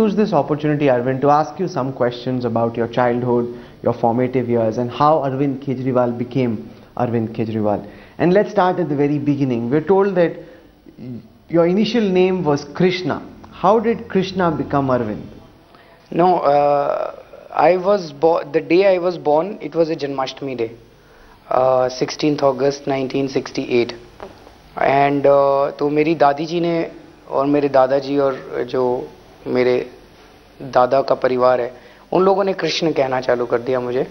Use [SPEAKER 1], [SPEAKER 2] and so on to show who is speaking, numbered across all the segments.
[SPEAKER 1] use this opportunity, Arvind, to ask you some questions about your childhood, your formative years, and how Arvind Kejriwal became Arvind Kejriwal. And let's start at the very beginning. We're told that your initial name was Krishna. How did Krishna become Arvind?
[SPEAKER 2] No, the day I was born, it was a Janmashtami day, 16th August 1968. And तो मेरी दादी जी ने और मेरे दादाजी और जो मेरे दादा का परिवार है, उन लोगों ने कृष्ण कहना चालू कर दिया मुझे,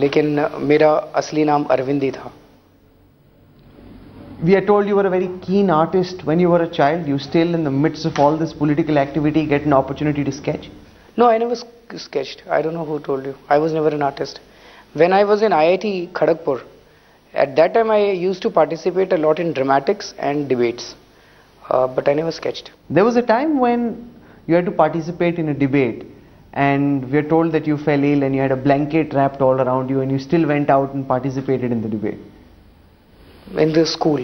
[SPEAKER 2] लेकिन मेरा असली नाम अरविंद ही था.
[SPEAKER 1] We are told you were a very keen artist when you were a child. You still, in the midst of all this political activity, get an opportunity to sketch?
[SPEAKER 2] No, I never sketched. I don't know who told you. I was never an artist. When I was in IIT Kharagpur, at that time I used to participate a lot in dramatics and debates, but I never sketched.
[SPEAKER 1] There was a time when you had to participate in a debate, and we are told that you fell ill and you had a blanket wrapped all around you, and you still went out and participated in the debate.
[SPEAKER 2] In the school.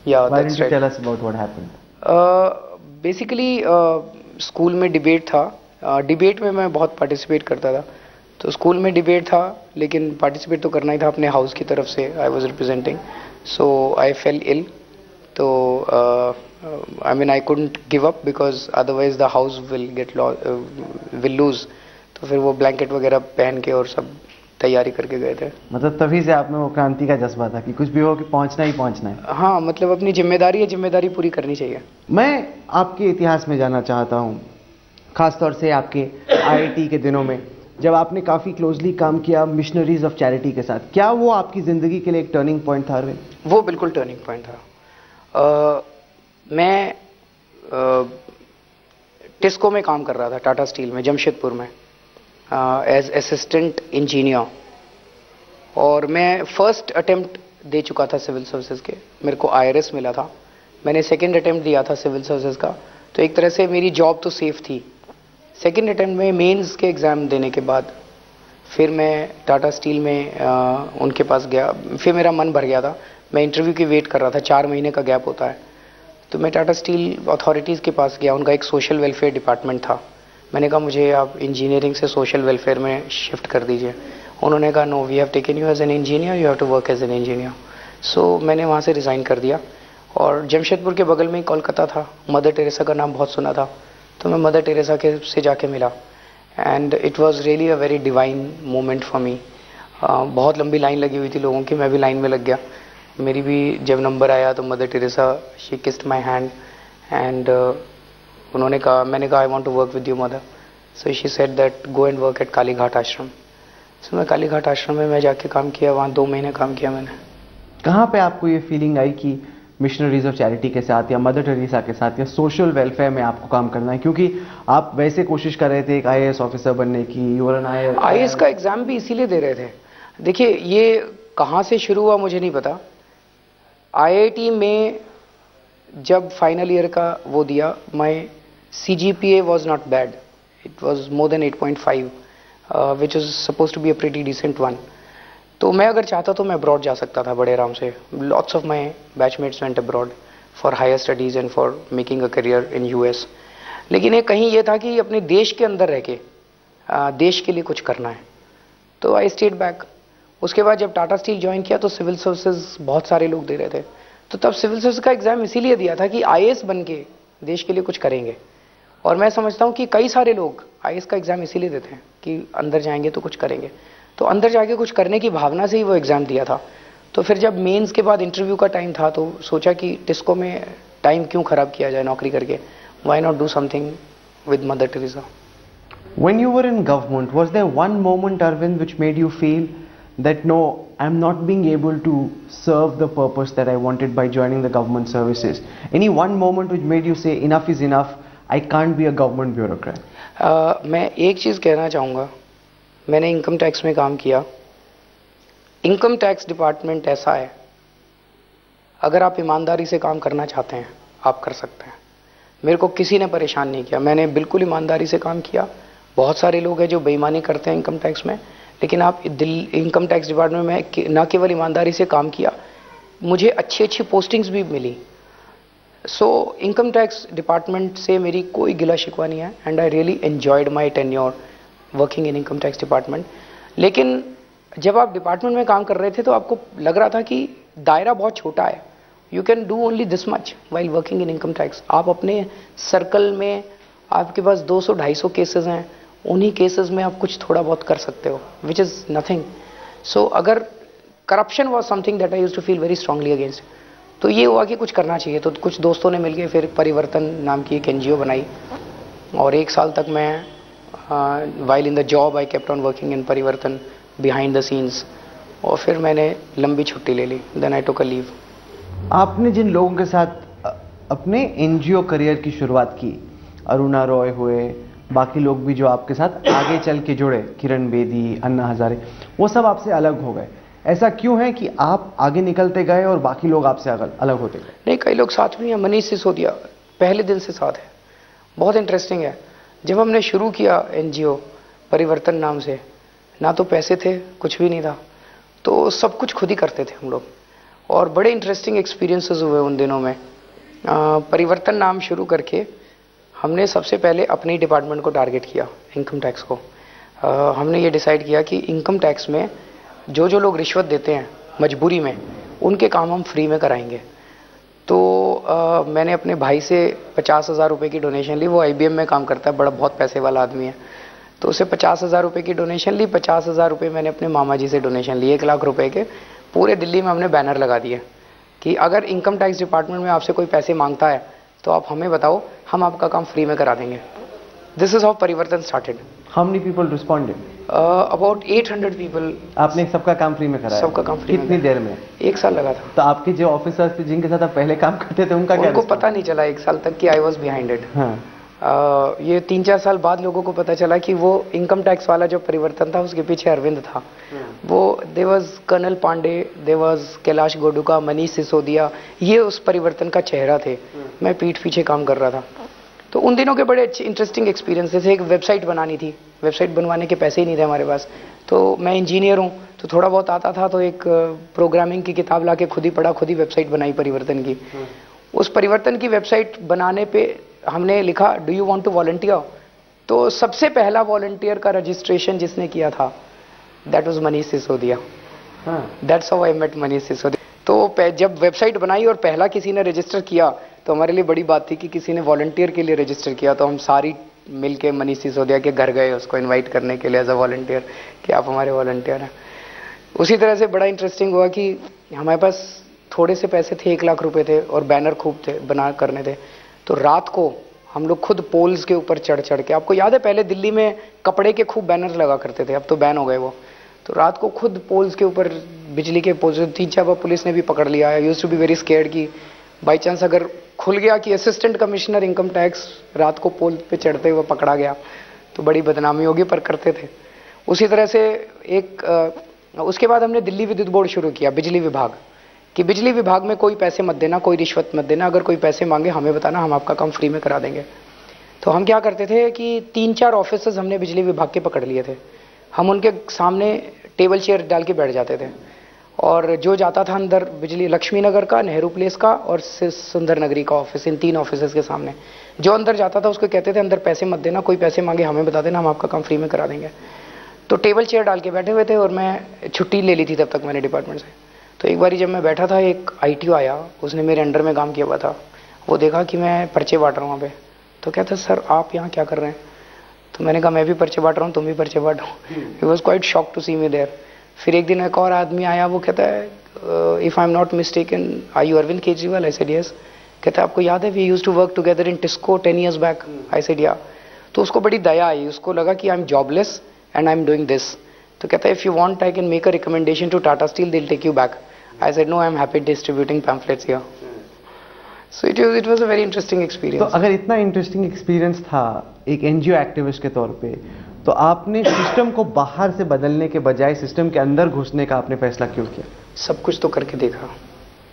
[SPEAKER 2] Yeah,
[SPEAKER 1] Why
[SPEAKER 2] that's
[SPEAKER 1] didn't you
[SPEAKER 2] right.
[SPEAKER 1] tell us about what happened?
[SPEAKER 2] Basically, school में debate था. Debate में मैं बहुत participate करता था. तो school में debate था, लेकिन पार्टिसिपेट तो करना ही था अपने हाउस की तरफ से. I was representing, so I fell ill. तो I mean I couldn't give up because otherwise the house will lose. तो फिर वो ब्लैंकेट वगैरह पहन के और सब तैयारी करके गए थे.
[SPEAKER 1] मतलब तभी से आप में वो क्रांति का जज्बा था कि कुछ भी हो कि पहुंचना ही पहुंचना है.
[SPEAKER 2] हाँ, मतलब अपनी जिम्मेदारी है, जिम्मेदारी पूरी करनी चाहिए.
[SPEAKER 1] मैं आपके इतिहास में जाना चाहता हूँ, खासतौर से आपके IIT के दिनों में, जब आपने काफ़ी क्लोजली काम किया मिशनरीज ऑफ चैरिटी के साथ. क्या वो आपकी ज़िंदगी के लिए एक टर्निंग पॉइंट था अरविंद?
[SPEAKER 2] वो बिल्कुल टर्निंग पॉइंट था. मैं टिस्को में काम कर रहा था, टाटा स्टील में, जमशेदपुर में, एज असिस्टेंट इंजीनियर. और मैं फर्स्ट अटेम्प्ट दे चुका था सिविल सर्विसेज के. मेरे को IRS मिला था. मैंने सेकंड अटेम्प्ट दिया था सिविल सर्विसेज का. तो एक तरह से मेरी जॉब तो सेफ थी. सेकंड अटेम्प्ट में मेंस के एग्ज़ाम देने के बाद फिर मैं टाटा स्टील में उनके पास गया. फिर मेरा मन भर गया था. मैं इंटरव्यू की वेट कर रहा था. 4 महीने का गैप होता है. तो मैं टाटा स्टील अथॉरिटीज़ के पास गया. उनका एक सोशल वेलफेयर डिपार्टमेंट था. मैंने कहा मुझे आप इंजीनियरिंग से सोशल वेलफेयर में शिफ्ट कर दीजिए. उन्होंने कहा no, we have taken you as an engineer, you have to work as an engineer. So मैंने वहाँ से रिज़ाइन कर दिया. और जमशेदपुर के बगल में ही कोलकाता था. मदर टेरेसा का नाम बहुत सुना था, तो मैं मदर टेरेसा के से जाके मिला. And it was really a very divine moment for me. बहुत लंबी लाइन लगी हुई थी लोगों की. मैं भी लाइन में लग गया. मेरी भी जब नंबर आया तो Mother Teresa, she kissed my hand and उन्होंने कहा, मैंने कहा I want to work with you mother. So she said that go and work at Kalighat Ashram. So मैं कालीघाट आश्रम में मैं जाके काम किया. वहाँ 2 महीने काम किया मैंने.
[SPEAKER 1] कहाँ पे आपको ये फीलिंग आई कि मिशनरीज ऑफ चैरिटी के साथ या मदर टेरेसा के साथ या सोशल वेलफेयर में आपको काम करना है? क्योंकि आप वैसे कोशिश कर रहे थे एक IAS ऑफिसर बनने की.
[SPEAKER 2] IAS का एग्ज़ाम भी इसीलिए दे रहे थे. देखिए, ये कहाँ से शुरू हुआ मुझे नहीं पता. IIT में जब फाइनल ईयर का वो दिया, my CGPA was not bad. It was more than 8.5, which is suppose to be a pretty decent one. तो मैं अगर चाहता तो मैं अब्रॉड जा सकता था बड़े आराम से. Lots of my batchmates went abroad for higher studies and for making a career in US. लेकिन एक कहीं ये था कि अपने देश के अंदर रह के देश के लिए कुछ करना है. तो आई स्टेट बैक. उसके बाद जब टाटा स्टील ज्वाइन किया तो सिविल सर्विसेज बहुत सारे लोग दे रहे थे. तो तब सिविल सर्विस का एग्ज़ाम इसीलिए दिया था कि IAS बन के देश के लिए कुछ करेंगे. और मैं समझता हूँ कि कई सारे लोग IAS का एग्ज़ाम इसीलिए देते हैं कि अंदर जाएंगे तो कुछ करेंगे. तो अंदर जाके कुछ करने की भावना से ही वो एग्ज़ाम दिया था. तो फिर जब मेंस के बाद इंटरव्यू का टाइम था तो सोचा कि टिस्को में टाइम क्यों ख़राब किया जाए नौकरी करके. Why not do something with mother Teresa.
[SPEAKER 1] When you were in government, was there one moment, Arvind, which made you feel that no, I'm not being able to serve the purpose that I wanted by joining the government services? Any one moment which made you say enough is enough, I can't be a government bureaucrat?
[SPEAKER 2] मैं एक चीज़ कहना चाहूँगा. मैंने income tax में काम किया. Income tax department ऐसा है, अगर आप ईमानदारी से काम करना चाहते हैं आप कर सकते हैं. मेरे को किसी ने परेशान नहीं किया. मैंने बिल्कुल ईमानदारी से काम किया. बहुत सारे लोग हैं जो बेईमानी करते हैं इनकम टैक्स में, लेकिन आप इनकम टैक्स डिपार्टमेंट में न केवल ईमानदारी से काम किया, मुझे अच्छी अच्छी पोस्टिंग्स भी मिली. सो इनकम टैक्स डिपार्टमेंट से मेरी कोई गिला शिकवा नहीं है and I really enjoyed my tenure working in income tax department. लेकिन जब आप डिपार्टमेंट में काम कर रहे थे तो आपको लग रहा था कि दायरा बहुत छोटा है, you can do only this much while working in income tax. आप अपने सर्कल में आपके पास 200-250 केसेस हैं, उन्हीं केसेस में आप कुछ थोड़ा बहुत कर सकते हो, विच इज़ नथिंग। सो अगर corruption was something that I used to feel very strongly against, तो ये हुआ कि कुछ करना चाहिए। तो कुछ दोस्तों ने मिलकर फिर परिवर्तन नाम की एक एनजीओ बनाई और 1 साल तक मैं while in the job I kept on working in परिवर्तन बिहाइंड द सीन्स, और फिर मैंने लंबी छुट्टी ले ली, then I took a leave.
[SPEAKER 1] आपने जिन लोगों के साथ अपने एनजीओ करियर की शुरुआत की, अरुणा रॉय हुए, बाकी लोग भी जो आपके साथ आगे चल के जुड़े, किरण बेदी, अन्ना हजारे, वो सब आपसे अलग हो गए। ऐसा क्यों है कि आप आगे निकलते गए और बाकी लोग आपसे अलग होते गए?
[SPEAKER 2] नहीं, कई लोग साथ भी हैं। मनीष सिसोदिया पहले दिन से साथ है, बहुत इंटरेस्टिंग है। जब हमने शुरू किया एनजीओ परिवर्तन नाम से, ना तो पैसे थे, कुछ भी नहीं था, तो सब कुछ खुद ही करते थे हम लोग, और बड़े इंटरेस्टिंग एक्सपीरियंसेस हुए उन दिनों में। परिवर्तन नाम शुरू करके हमने सबसे पहले अपने ही डिपार्टमेंट को टारगेट किया, इनकम टैक्स को। हमने ये डिसाइड किया कि इनकम टैक्स में जो जो लोग रिश्वत देते हैं मजबूरी में, उनके काम हम फ्री में कराएंगे। तो मैंने अपने भाई से 50,000 रुपये की डोनेशन ली। वो IBM में काम करता है, बड़ा बहुत पैसे वाला आदमी है, तो उसे 50,000 रुपये की डोनेशन ली। 50,000 रुपये मैंने अपने मामा जी से डोनेशन ली, 1 लाख रुपए के। पूरे दिल्ली में हमने बैनर लगा दिए कि अगर इनकम टैक्स डिपार्टमेंट में आपसे कोई पैसे मांगता है तो आप हमें बताओ, हम आपका काम फ्री में करा देंगे। दिस इज हाउ परिवर्तन started.
[SPEAKER 1] How many people responded?
[SPEAKER 2] About 800 people.
[SPEAKER 1] आपने सबका काम फ्री में कराया?
[SPEAKER 2] सबका काम फ्री में।
[SPEAKER 1] कितनी देर में?
[SPEAKER 2] 1 साल लगा था।
[SPEAKER 1] तो आपके जो ऑफिसर्स थे जिनके साथ आप पहले काम करते थे, उनका क्या?
[SPEAKER 2] उनको पता नहीं चला 1 साल तक कि आई वॉज बिहाइंड इट। ये 3-4 साल बाद लोगों को पता चला कि वो इनकम टैक्स वाला जो परिवर्तन था उसके पीछे अरविंद था। वो there was colonel Pandey, there was Kailash Goduka, Manish Sisodia, ये उस परिवर्तन का चेहरा थे। मैं पीठ पीछे काम कर रहा था। तो उन दिनों के बड़े अच्छे इंटरेस्टिंग एक्सपीरियंसेस। एक वेबसाइट बनानी थी, वेबसाइट बनवाने के पैसे ही नहीं थे हमारे पास। तो मैं इंजीनियर हूँ, तो थोड़ा बहुत आता था, तो एक प्रोग्रामिंग की किताब लाके खुद ही पढ़ा, खुद ही वेबसाइट बनाई परिवर्तन की। उस परिवर्तन की वेबसाइट बनाने पे हमने लिखा, do you want to volunteer? तो सबसे पहला वॉलंटियर का रजिस्ट्रेशन जिसने किया था, that was Manish Sisodia. That's how I met Manish Sisodia. तो जब वेबसाइट बनाई और पहला किसी ने रजिस्टर किया, तो हमारे लिए बड़ी बात थी कि किसी ने वॉलंटियर के लिए रजिस्टर किया। तो हम सारी मिलके मनीष सिसोदिया के घर गए उसको इनवाइट करने के लिए एज अ वॉलंटियर, कि आप हमारे वॉलंटियर हैं। उसी तरह से बड़ा इंटरेस्टिंग हुआ कि हमारे पास थोड़े से पैसे थे, 1 लाख रुपए थे, और बैनर खूब थे बना करने थे। तो रात को हम लोग खुद पोल्स के ऊपर चढ़ चढ़ के, आपको याद है पहले दिल्ली में कपड़े के खूब बैनर लगा करते थे, अब तो बैन हो गए वो। तो रात को खुद पोल्स के ऊपर, बिजली के पोल्स, 3-4 बार पुलिस ने भी पकड़ लिया है। Used to be very scared कि बाई चांस अगर खुल गया कि असिस्टेंट कमिश्नर इनकम टैक्स रात को पोल पे चढ़ते हुए पकड़ा गया तो बड़ी बदनामी होगी, पर करते थे। उसी तरह से उसके बाद हमने दिल्ली विद्युत बोर्ड शुरू किया, बिजली विभाग, कि बिजली विभाग में कोई पैसे मत देना, कोई रिश्वत मत देना, अगर कोई पैसे मांगे हमें बताना, हम आपका काम फ्री में करा देंगे। तो हम क्या करते थे कि 3-4 ऑफिसर्स हमने बिजली विभाग के पकड़ लिए थे। हम उनके सामने टेबल चेयर डाल के बैठ जाते थे, और जो जाता था अंदर, बिजली लक्ष्मी नगर का, नेहरू प्लेस का और सुंदर नगरी का ऑफिस, इन 3 ऑफिसर्स के सामने जो अंदर जाता था उसको कहते थे अंदर पैसे मत देना, कोई पैसे मांगे हमें बता देना, हम आपका काम फ्री में करा देंगे। तो टेबल चेयर डाल के बैठे हुए थे, और मैं छुट्टी ले ली थी तब तक मैंने डिपार्टमेंट से। तो एक बार जब मैं बैठा था, एक ITO आया, उसने मेरे अंडर में काम किया हुआ था। वो देखा कि मैं पर्चे बांट रहा हूँ वहाँ पे, तो कहता सर आप यहाँ क्या कर रहे हैं? तो मैंने कहा मैं भी पर्चे बांट रहा हूँ, तुम भी पर्चे बांटो। He was quite shock to see me there. फिर एक दिन एक और आदमी आया, वो कहता है if I am not mistaken are you Arvind Kejriwal? I said yes. कहता है आपको याद है we used to work together in TISCO 10 years back? I said yeah. तो उसको बड़ी दया आई, उसको लगा कि I am jobless and I am doing this. तो कहता है if you want I can make a recommendation to Tata Steel, they will take you back. I said no, I am happy distributing pamphlets here. So it was a very interesting experience.
[SPEAKER 1] तो अगर इतना interesting experience था एक NGO activist के तौर पे, तो आपने सिस्टम को बाहर से बदलने के बजाय सिस्टम के अंदर घुसने का आपने फैसला क्यों किया?
[SPEAKER 2] सब कुछ तो करके देखा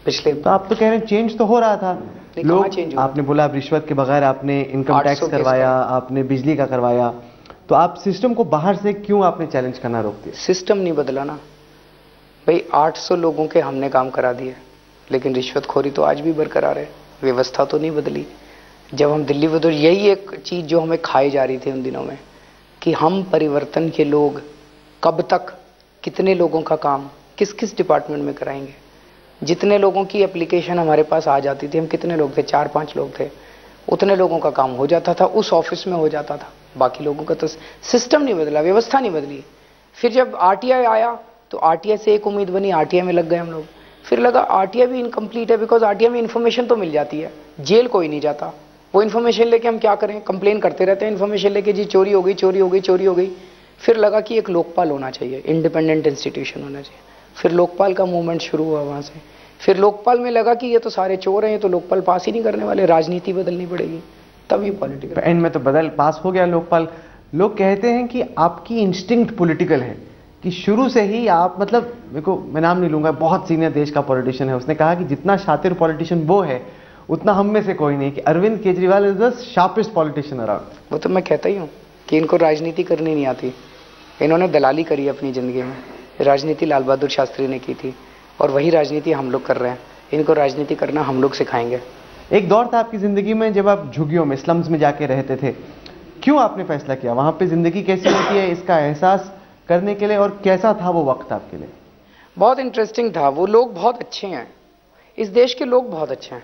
[SPEAKER 2] पिछले।
[SPEAKER 1] तो आप तो कह रहे हैं चेंज तो हो रहा था, लोग, आपने बोला आप रिश्वत के बगैर आपने इनकम टैक्स करवाया, आपने बिजली का करवाया, तो आप सिस्टम को बाहर से क्यों आपने चैलेंज करना रोक दिया?
[SPEAKER 2] सिस्टम नहीं बदला ना भाई। 800 लोगों के हमने काम करा दिए, लेकिन रिश्वतखोरी तो आज भी बरकरार है। व्यवस्था तो नहीं बदली। जब हम दिल्ली में, तो यही एक चीज़ जो हमें खाई जा रही थी उन दिनों में कि हम परिवर्तन के लोग कब तक, कितने लोगों का काम किस किस डिपार्टमेंट में कराएंगे। जितने लोगों की एप्लीकेशन हमारे पास आ जाती थी, हम कितने लोग थे, 4-5 लोग थे, उतने लोगों का काम हो जाता था, उस ऑफिस में हो जाता था। बाकी लोगों का तो सिस्टम नहीं बदला, व्यवस्था नहीं बदली। फिर जब आरटीआई आया तो आरटीआई से एक उम्मीद बनी, आरटीआई में लग गए हम लोग। फिर लगा आरटीआई भी इनकम्प्लीट है, बिकॉज आरटीआई में इन्फॉर्मेशन तो मिल जाती है, जेल कोई नहीं जाता। वो इन्फॉर्मेशन लेके हम क्या करें, कंप्लेन करते रहते हैं इन्फॉर्मेशन लेके, जी चोरी हो गई, चोरी हो गई, चोरी हो गई। फिर लगा कि एक लोकपाल होना चाहिए, इंडिपेंडेंट इंस्टीट्यूशन होना चाहिए। फिर लोकपाल का मूवमेंट शुरू हुआ वहाँ से। फिर लोकपाल में लगा कि ये तो सारे चोर हैं, ये तो लोकपाल पास ही नहीं करने वाले, राजनीति बदलनी पड़ेगी, तब ये पॉलिटिकल
[SPEAKER 1] एंड में तो पास हो गया लोकपाल। लोग कहते हैं कि आपकी इंस्टिंक्ट पॉलिटिकल है, कि शुरू से ही आप, मतलब मैं नाम नहीं लूंगा, बहुत सीनियर देश का पॉलिटिशियन है, उसने कहा कि जितना शातिर पॉलिटिशियन वो है उतना हम में से कोई नहीं, कि Arvind Kejriwal is the sharpest politician around.
[SPEAKER 2] वो तो मैं कहता ही हूँ कि इनको राजनीति करनी नहीं आती, इन्होंने दलाली करी अपनी ज़िंदगी में। राजनीति लाल बहादुर शास्त्री ने की थी और वही राजनीति हम लोग कर रहे हैं, इनको राजनीति करना हम लोग सिखाएंगे।
[SPEAKER 1] एक दौर था आपकी ज़िंदगी में जब आप झुग्गियों में, स्लम्स में जाके रहते थे, क्यों आपने फैसला किया वहाँ पे ज़िंदगी कैसी होती है इसका एहसास करने के लिए, और कैसा था वो वक्त आपके लिए?
[SPEAKER 2] बहुत इंटरेस्टिंग था। वो लोग बहुत अच्छे हैं, इस देश के लोग बहुत अच्छे हैं।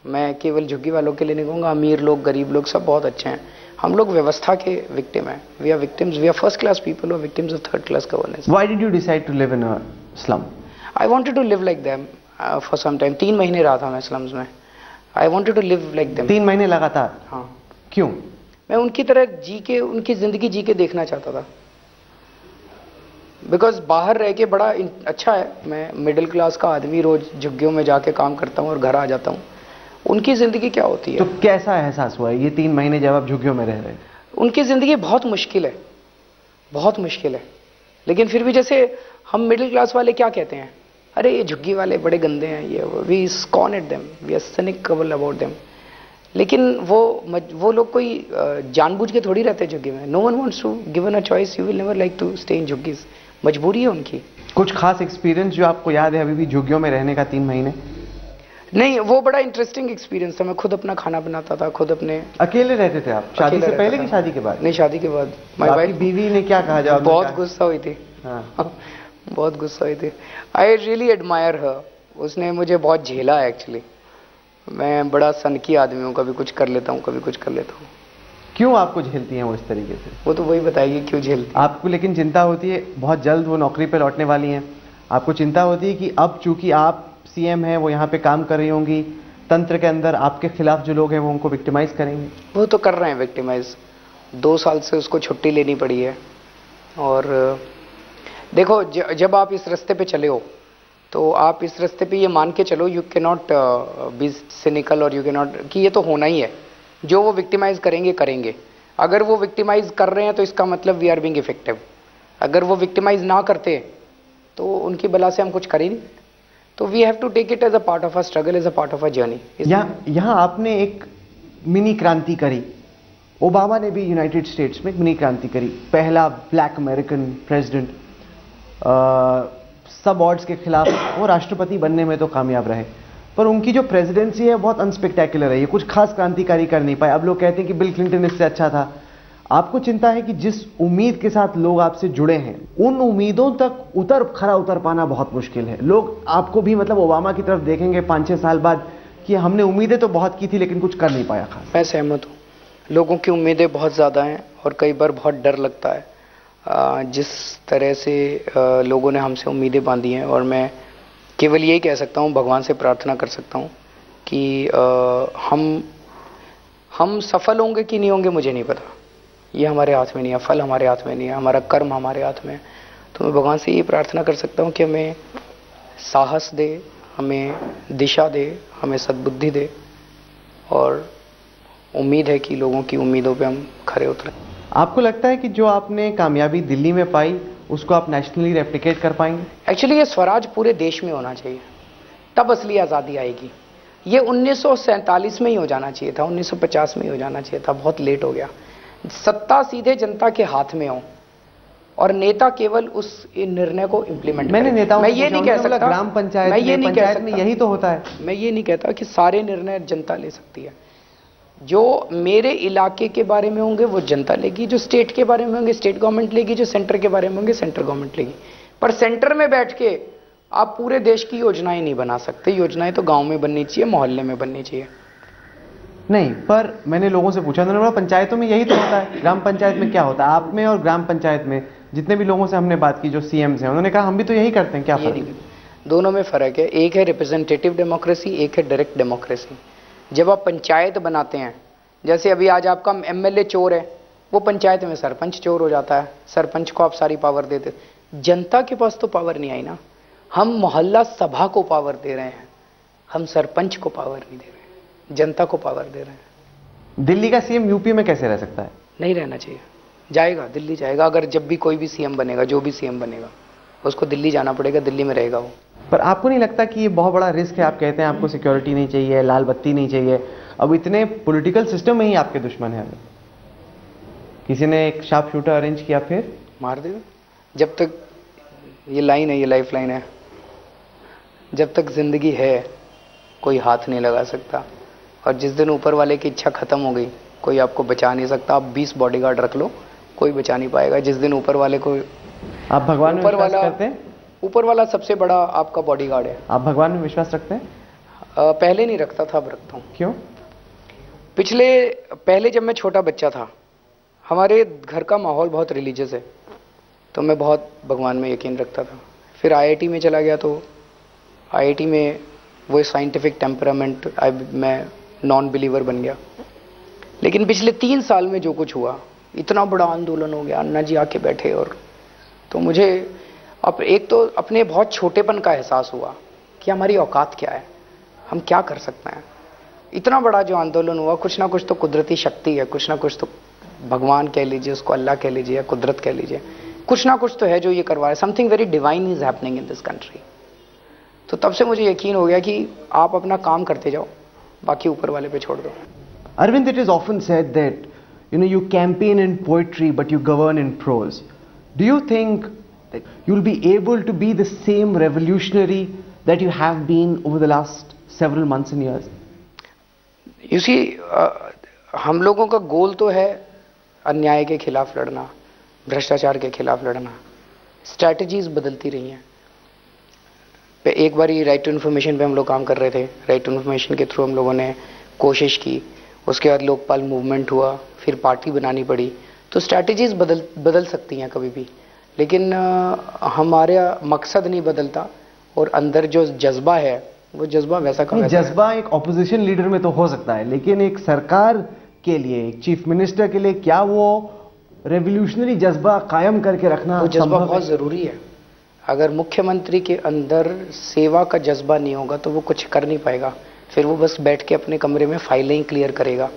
[SPEAKER 2] मैं केवल झुग्गी वालों के लिए नहीं कहूँगा, अमीर लोग, गरीब लोग, सब बहुत अच्छे हैं। हम लोग व्यवस्था के विक्टिम हैं। We are victims, we are first class people और victims of third class governance.
[SPEAKER 1] Why did you decide to live in a slum?
[SPEAKER 2] I wanted to live like them for some time. 3 महीने रहा था मैं slums में। I wanted to live like them.
[SPEAKER 1] 3 महीने लगातार?
[SPEAKER 2] हाँ।
[SPEAKER 1] क्यों?
[SPEAKER 2] मैं उनकी तरह जी के, उनकी ज़िंदगी जी के देखना चाहता था। बिकॉज बाहर रह के बड़ा अच्छा है, मैं मिडिल क्लास का आदमी, रोज झुग्गियों में जाके काम करता हूँ और घर आ जाता हूँ। उनकी ज़िंदगी क्या होती है?
[SPEAKER 1] तो कैसा एहसास हुआ ये 3 महीने जब आप झुग्गियों में रह रहे हैं?
[SPEAKER 2] उनकी ज़िंदगी बहुत मुश्किल है, बहुत मुश्किल है। लेकिन फिर भी जैसे हम मिडिल क्लास वाले क्या कहते हैं, अरे ये झुग्गी वाले बड़े गंदे हैं, ये we scorn at them, we are cynical about them. लेकिन वो लोग कोई जानबूझ के थोड़ी रहते झुग्गी में। No one wants to given a choice, you will never like to stay in झुग्गीज। मजबूरी है उनकी।
[SPEAKER 1] कुछ खास एक्सपीरियंस जो आपको याद है अभी भी झुग्गियों में रहने का 3 महीने?
[SPEAKER 2] नहीं, वो बड़ा इंटरेस्टिंग एक्सपीरियंस था। मैं खुद अपना खाना बनाता था, खुद अपने।
[SPEAKER 1] अकेले रहते थे आप? शादी से पहले कि शादी के बाद?
[SPEAKER 2] नहीं, शादी के बाद।
[SPEAKER 1] माय वाइफ, बीवी ने क्या कहा जब?
[SPEAKER 2] बहुत गुस्सा हुई थी।
[SPEAKER 1] हाँ।
[SPEAKER 2] बहुत गुस्सा हुई थी। आई रियली एडमायर हर। उसने मुझे बहुत झेला है एक्चुअली। मैं बड़ा सनकी आदमी हूँ, कभी कुछ कर लेता हूँ, कभी कुछ कर लेता हूँ।
[SPEAKER 1] क्यों आपको झेलती हैं वो इस तरीके से?
[SPEAKER 2] वो तो वही बताइए क्यों झेलती
[SPEAKER 1] आपको। लेकिन चिंता होती है, बहुत जल्द वो नौकरी पे लौटने वाली हैं, आपको चिंता होती है कि अब चूंकि आप सीएम हैं, वो यहाँ पे काम कर रही होंगी, तंत्र के अंदर आपके खिलाफ जो लोग हैं वो उनको विक्टिमाइज करेंगे?
[SPEAKER 2] वो तो कर रहे हैं विक्टिमाइज। 2 साल से उसको छुट्टी लेनी पड़ी है। और देखो, जब आप इस रास्ते पे चले हो तो आप इस रास्ते पे ये मान के चलो, you can not be cynical, और यू कैन नॉट, कि ये तो होना ही है। जो वो विक्टिमाइज करेंगे। अगर वो विक्टिमाइज कर रहे हैं तो इसका मतलब वी आर बीइंग इफेक्टिव। अगर वो विक्टिमाइज ना करते तो उनकी बला से हम कुछ कर ही नहीं। तो we have to take it as a part of a struggle, as a part of a journey.
[SPEAKER 1] यहाँ आपने एक मिनी क्रांति करी। ओबामा ने भी यूनाइटेड स्टेट्स में एक मिनी क्रांति करी, पहला ब्लैक अमेरिकन प्रेसिडेंट। सब ऑड्स के खिलाफ वो राष्ट्रपति बनने में तो कामयाब रहे, पर उनकी जो प्रेसिडेंसी है बहुत अनस्पेक्टेकुलर है, ये कुछ खास क्रांतिकारी कर नहीं पाए। अब लोग कहते हैं कि बिल क्लिंटन इससे अच्छा था। आपको चिंता है कि जिस उम्मीद के साथ लोग आपसे जुड़े हैं, उन उम्मीदों तक खरा उतर पाना बहुत मुश्किल है। लोग आपको भी, मतलब ओबामा की तरफ देखेंगे 5-6 साल बाद कि हमने उम्मीदें तो बहुत की थी लेकिन कुछ कर नहीं पाया खास।
[SPEAKER 2] मैं सहमत हूँ, लोगों की उम्मीदें बहुत ज़्यादा हैं और कई बार बहुत डर लगता है जिस तरह से लोगों ने हमसे उम्मीदें बांधी हैं। और मैं केवल यही कह सकता हूँ, भगवान से प्रार्थना कर सकता हूँ कि हम सफल होंगे कि नहीं होंगे मुझे नहीं पता, ये हमारे हाथ में नहीं है, फल हमारे हाथ में नहीं है, हमारा कर्म हमारे हाथ में है। तो मैं भगवान से ये प्रार्थना कर सकता हूँ कि हमें साहस दे, हमें दिशा दे, हमें सद्बुद्धि दे, और उम्मीद है कि लोगों की उम्मीदों पे हम खरे उतरें।
[SPEAKER 1] आपको लगता है कि जो आपने कामयाबी दिल्ली में पाई उसको आप नेशनली रेप्लिकेट कर पाएंगे?
[SPEAKER 2] एक्चुअली ये स्वराज पूरे देश में होना चाहिए, तब असली आज़ादी आएगी। ये 1947 में ही हो जाना चाहिए था, 1950 में ही हो जाना चाहिए था, बहुत लेट हो गया। सत्ता सीधे जनता के हाथ में हो और नेता केवल उस निर्णय को इम्प्लीमेंट
[SPEAKER 1] मैंने नेताओं
[SPEAKER 2] मैं ये नहीं कह सकता,
[SPEAKER 1] ग्राम पंचायत
[SPEAKER 2] मैं ये नहीं कह सकता,
[SPEAKER 1] में यही तो होता है।
[SPEAKER 2] मैं ये नहीं कहता कि सारे निर्णय जनता ले सकती है। जो मेरे इलाके के बारे में होंगे वो जनता लेगी, जो स्टेट के बारे में होंगे स्टेट गवर्नमेंट लेगी, जो सेंटर के बारे में होंगे सेंट्रल गवर्नमेंट लेगी। पर सेंटर में बैठ के आप पूरे देश की योजनाएं नहीं बना सकते। योजनाएं तो गांव में बननी चाहिए, मोहल्ले में बननी चाहिए।
[SPEAKER 1] नहीं, पर मैंने लोगों से पूछा, उन्होंने बोला पंचायतों में यही तो होता है। ग्राम पंचायत में क्या होता है? आप में और ग्राम पंचायत में जितने भी लोगों से हमने बात की जो सीएम्स हैं, उन्होंने कहा हम भी तो यही करते हैं। क्या फर्क है?
[SPEAKER 2] दोनों में फर्क है। एक है रिप्रेजेंटेटिव डेमोक्रेसी, एक है डायरेक्ट डेमोक्रेसी। जब आप पंचायत बनाते हैं, जैसे अभी आज आपका एमएलए चोर है, वो पंचायत में सरपंच चोर हो जाता है, सरपंच को आप सारी पावर दे देते। जनता के पास तो पावर नहीं आई ना। हम मोहल्ला सभा को पावर दे रहे हैं, हम सरपंच को पावर नहीं दे रहे, जनता को पावर दे रहे हैं।
[SPEAKER 1] दिल्ली का सीएम यूपी में कैसे रह सकता है?
[SPEAKER 2] नहीं रहना चाहिए। जाएगा, दिल्ली जाएगा। अगर जब भी कोई भी सीएम बनेगा, जो भी सीएम बनेगा, उसको दिल्ली जाना पड़ेगा, दिल्ली में रहेगा वो।
[SPEAKER 1] पर आपको नहीं लगता कि ये बहुत बड़ा रिस्क है? आप कहते हैं आपको सिक्योरिटी नहीं चाहिए, लाल बत्ती नहीं चाहिए, अब इतने पॉलिटिकल सिस्टम में ही आपके दुश्मन है। किसी ने एक शार्प शूटर अरेंज किया, फिर
[SPEAKER 2] मार देगा। जब तक ये लाइन है, ये लाइफ लाइन है, जब तक जिंदगी है कोई हाथ नहीं लगा सकता। और जिस दिन ऊपर वाले की इच्छा खत्म हो गई, कोई आपको बचा नहीं सकता। आप 20 बॉडीगार्ड रख लो, कोई बचा नहीं पाएगा। जिस दिन ऊपर वाले को,
[SPEAKER 1] आप भगवान में विश्वास करते हैं?
[SPEAKER 2] ऊपर वाला सबसे बड़ा आपका बॉडीगार्ड है।
[SPEAKER 1] आप भगवान में विश्वास रखते हैं?
[SPEAKER 2] पहले नहीं रखता था, अब रखता हूँ।
[SPEAKER 1] क्यों?
[SPEAKER 2] पहले जब मैं छोटा बच्चा था, हमारे घर का माहौल बहुत रिलीजियस है, तो मैं बहुत भगवान में यकीन रखता था। फिर आईआईटी में चला गया, तो आईआईटी में वो साइंटिफिक टेम्परामेंट, मैं नॉन बिलीवर बन गया। लेकिन पिछले 3 साल में जो कुछ हुआ, इतना बड़ा आंदोलन हो गया, अन्ना जी आके बैठे, और तो मुझे एक तो अपने बहुत छोटेपन का एहसास हुआ कि हमारी औकात क्या है, हम क्या कर सकते हैं। इतना बड़ा जो आंदोलन हुआ, कुछ ना कुछ तो कुदरती शक्ति है, कुछ ना कुछ तो भगवान कह लीजिए, उसको अल्लाह कह लीजिए या कुदरत कह लीजिए, कुछ ना कुछ तो है जो ये करवा रहा है। Something very divine is happening in this country. तो तब से मुझे यकीन हो गया कि आप अपना काम करते जाओ, बाकी ऊपर वाले पे छोड़ दो।
[SPEAKER 1] Arvind, it is often said that you campaign in poetry but you govern in prose. Do you think that you'll be able to be the same revolutionary that you have been over the last several months and years?
[SPEAKER 2] You see, हम लोगों का गोल तो है अन्याय के खिलाफ लड़ना, भ्रष्टाचार के खिलाफ लड़ना। स्ट्रैटेजीज बदलती रही हैं। एक बार राइट टू इन्फॉर्मेशन पे हम लोग काम कर रहे थे, राइट टू इन्फॉर्मेशन के थ्रू हम लोगों ने कोशिश की, उसके बाद लोकपाल मूवमेंट हुआ, फिर पार्टी बनानी पड़ी। तो स्ट्रैटेजीज बदल सकती हैं कभी भी, लेकिन हमारा मकसद नहीं बदलता, और अंदर जो जज्बा है वो जज्बा वैसा का वैसा।
[SPEAKER 1] जज्बा एक ऑपोजिशन लीडर में तो हो सकता है, लेकिन एक सरकार के लिए, एक चीफ मिनिस्टर के लिए क्या वो रेवोल्यूशनरी जज्बा कायम करके रखना?
[SPEAKER 2] वो जज्बा बहुत जरूरी है। अगर मुख्यमंत्री के अंदर सेवा का जज्बा नहीं होगा तो वो कुछ कर नहीं पाएगा, फिर वो बस बैठ के अपने कमरे में फाइलें क्लियर करेगा।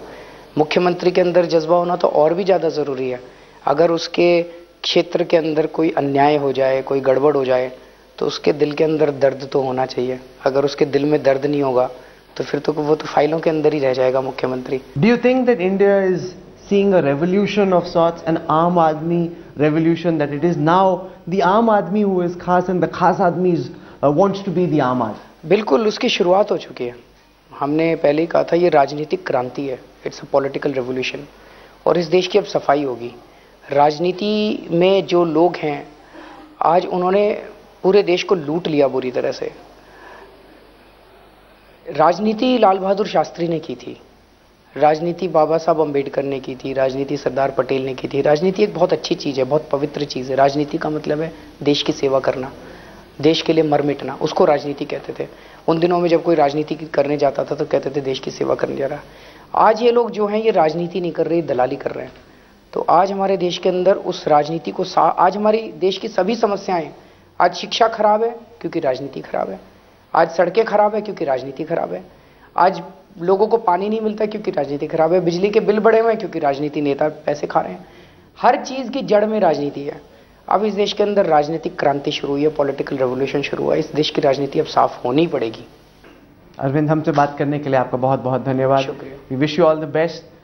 [SPEAKER 2] मुख्यमंत्री के अंदर जज्बा होना तो और भी ज़्यादा ज़रूरी है। अगर उसके क्षेत्र के अंदर कोई अन्याय हो जाए, कोई गड़बड़ हो जाए, तो उसके दिल के अंदर दर्द तो होना चाहिए। अगर उसके दिल में दर्द नहीं होगा तो फिर तो वो तो फाइलों के अंदर ही रह जाएगा मुख्यमंत्री।
[SPEAKER 1] Do you think that India is seeing a revolution of sorts, an Aam Aadmi revolution, that it is now the Aam Aadmi who is Khas and the Khas Aadmi wants to be the Aam Aadmi?
[SPEAKER 2] बिल्कुल, उसकी शुरुआत हो चुकी है। हमने पहले ही कहा था ये राजनीतिक क्रांति है, इट्स अ पॉलिटिकल रेवोल्यूशन, और इस देश की अब सफाई होगी। राजनीति में जो लोग हैं आज, उन्होंने पूरे देश को लूट लिया बुरी तरह से। राजनीति लाल बहादुर शास्त्री ने की थी, राजनीति बाबा साहब अम्बेडकर ने की थी, राजनीति सरदार पटेल ने की थी। राजनीति एक बहुत अच्छी चीज़ है, बहुत पवित्र चीज़ है। राजनीति का मतलब है देश की सेवा करना, देश के लिए मर मिटना, उसको राजनीति कहते थे। उन दिनों में जब कोई राजनीति करने जाता था तो कहते थे देश की सेवा करने जा रहा है। आज ये लोग जो हैं ये राजनीति नहीं कर रहे, दलाली कर रहे हैं। तो आज हमारे देश के अंदर उस राजनीति को आज हमारी देश की सभी समस्याएं, आज शिक्षा खराब है क्योंकि राजनीति खराब है, आज सड़कें खराब है क्योंकि राजनीति खराब है, आज लोगों को पानी नहीं मिलता क्योंकि राजनीति खराब है, बिजली के बिल बढ़े हुए हैं क्योंकि राजनीति नेता पैसे खा रहे हैं। हर चीज़ की जड़ में राजनीति है। अब इस देश के अंदर राजनीतिक क्रांति शुरू हुई है, पॉलिटिकल रेवोल्यूशन शुरू हुआ है। इस देश की राजनीति अब साफ होनी पड़ेगी।
[SPEAKER 1] अरविंद, हमसे बात करने के लिए आपका बहुत बहुत धन्यवाद।
[SPEAKER 2] शुक्रिया।
[SPEAKER 1] We wish you all the best.